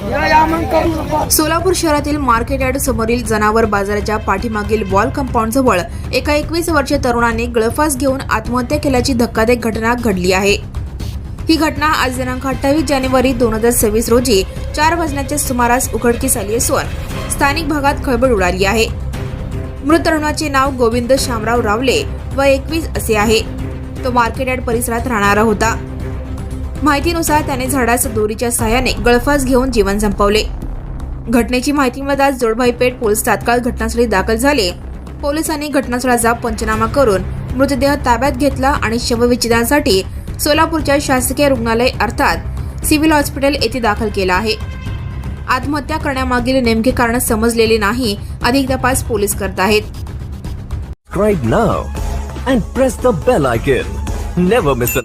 सोलापूर शहरातील market yard समोरील जनावर बाजाराच्या पाठीमागील वॉल कंपाऊंड जवळ एका 21 वर्षीय तरुणाने गळफास घेऊन आत्महत्या केल्याची धक्कादायक घटना घडली आहे। ही घटना आज दिनांक 28 जानेवारी 2026 रोजी 4 वाजण्याच्या सुमारास उघडकीस आली असून स्थानिक भागात खळबळ उडाली आहे। मृत तरुणाचे नाव गोविंद शामराव रावले व 21 असे आहे। तो मार्केट यार्ड परिसरात राहणारा होता। माहितीनुसार त्याने झाडास दोरीच्या सहाय्याने गळफास घेऊन जीवन संपवले। घटनेची माहिती मिळताच जोडभाईपेठ पोलीस तात्काळ घटनास्थळी दाखल झाले। पोलिसांनी घटनास्थळाचा पंचनामा करून मृतदेह ताब्यात घेतला आणि शवविच्छेदनासाठी सोलापूरच्या शासकीय रुग्णालय अर्थात सिव्हिल हॉस्पिटल येथे दाखल केला आहे। आत्महत्या करण्यामागील नेमके कारण समजलेले नाही। अधिक तपास पोलीस करत आहेत। Subscribe now and press the bell icon. Never miss an